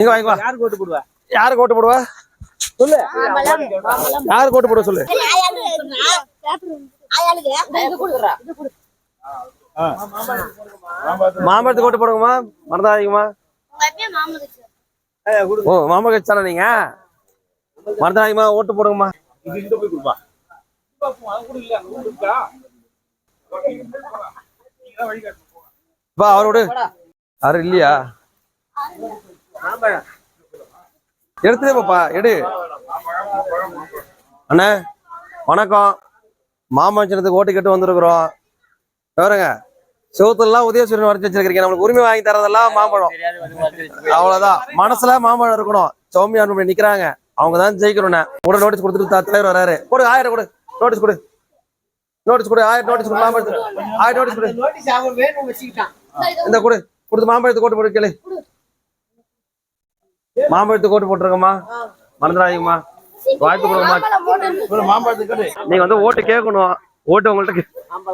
நீங்க வாங்க. யாருக்கு ஓட்டு போடுவா? யாருக்கு ஓட்டு போடுவா சொல்லு. யாருக்கு ஓட்டு போடுவா சொல்லு. மாம்பழத்துக்கு ஓட்டு போடுங்கம்மா. மறந்துடாதீங்கம்மா. ஓ மாம்பழம் கட்சி நீங்க மறந்துடாதீங்கம்மா. ஓட்டு போடுங்கம்மா. அவரோட யாரும் இல்லையா? எடுத்துதே பாப்பா எடு. அண்ணா வணக்கம். மாமல்லத்துக்கு ஓட்டு கேட்டு வந்திருக்கிறோம். பாருங்க செவத்துலாம் உதயசூரியன் வரைச்சி வச்சிருக்கீங்க. நம்மளுக்கு உரிமை வாங்கி தரதெல்லாம் மாம்பழம். அவ்வளவுதான். மனசுல மாம்பழம் இருக்கணும். சௌமியா நிக்கிறாங்க. அவங்கதான் ஜெயிக்கணும். கூட நோட்டீஸ் கொடுத்துட்டு தலைவர் வராரு. கொடு 1000 கொடு. நோட்டீஸ் கொடு. நோட்டீஸ் கொடு. 1000 நோட்டீஸ் கொடு. மாம்பழத்துக்கு 1000 நோட்டீஸ் கொடு. இந்த கொடு. கொடுத்து மாம்பழத்துக்கு ஓட்டு போட்டு கேளு. மாம்பழத்துக்கு ஓட்டு போட்டுருக்கம்மா. மறந்துடாதீங்கம்மா. வாய்ப்பு கொடுங்கம்மா. மாம்பழத்துக்கு நீங்க வந்து ஓட்டு கேட்கணும். ஓட்டு உங்கள்ட்ட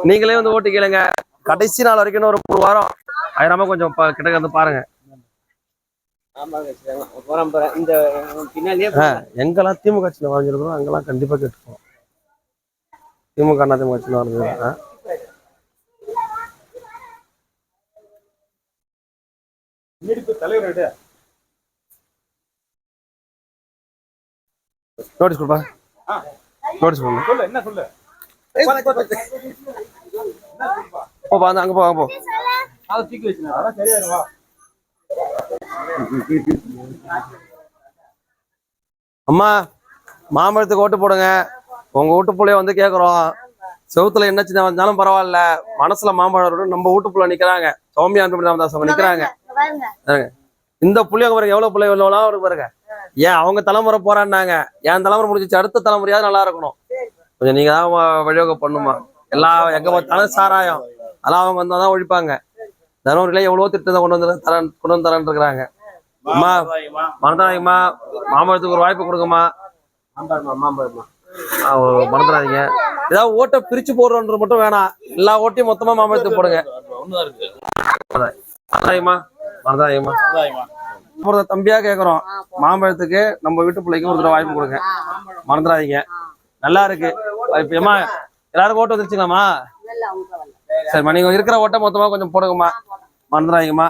நீங்களே வந்து ஓட்டு கேளுங்க. கடைசி நாள் வரைக்கும் ஒரு 3 வாரம் ஆயிரமா கொஞ்சம் கிட்ட வந்து பாருங்க. எங்கெல்லாம் திமுக கட்சியில வாங்கிருக்கோம் அங்கெல்லாம் கண்டிப்பா கேட்டுப்போம். திமுக அண்ணா திமுக கட்சியில வாங்க தலைவர் நோட்டீஸ் கொடுப்பா. நோட்டீஸ் சொல்லு. என்ன சொல்லு. போப்பா அங்க போ. அங்க போ. அம்மா மாம்பழத்துக்கு ஓட்டு போடுங்க. உங்க வீட்டுப்புள்ளைய வந்து கேக்குறோம். செவுத்துல என்ன சின்ன வந்தாலும் பரவாயில்ல. மனசுல மாம்பழம் நம்ம வீட்டுப்புள்ள நிக்கிறாங்க. சௌமியா ராமதாஸ் நிக்கிறாங்க. இந்த புள்ளிய பாருங்க. எவ்வளவு பிள்ளை எவ்வளவு பாருங்க. ஏன் அவங்க தலைமுறை போறான்னாங்க. என் தலைமுறை முடிஞ்சிச்சு. அடுத்த தலைமுறையாவது நல்லா இருக்கணும். கொஞ்சம் நீங்க தான் வழிவகை பண்ணுமா. எல்லா எங்க பார்த்தாலும் சாராயம் அதெல்லாம் அவங்க வந்தாதான் ஒழிப்பாங்க. தருமபுரியில எவ்வளவோ திட்டத்தை கொண்டு வந்து தரேன் இருக்கிறாங்க. அம்மா மறந்துடாதீங்கம்மா. மாம்பழத்துக்கு ஒரு வாய்ப்பு கொடுங்கம்மா. மறந்துடாதீங்க. ஏதாவது ஓட்டை பிரிச்சு போடுறோன்றது மட்டும் வேணாம். எல்லா ஓட்டையும் மொத்தமா மாம்பழத்துக்கு போடுங்க. மறந்துடாதீங்கம்மா. தம்பியா கேக்குறோம். மாம்பழத்துக்கு நம்ம வீட்டு பிள்ளைக்கு ஒரு தடவை வாய்ப்பு கொடுங்க. மறந்துடாதீங்க. நல்லா இருக்கு. இப்பமா எல்லாரும் ஓட்டு வந்துருச்சுங்களாம்மா? சரிம்மா. நீங்க இருக்கிற ஓட்டை மொத்தமா கொஞ்சம் போடுங்கம்மா. மறந்துடாதீங்கம்மா.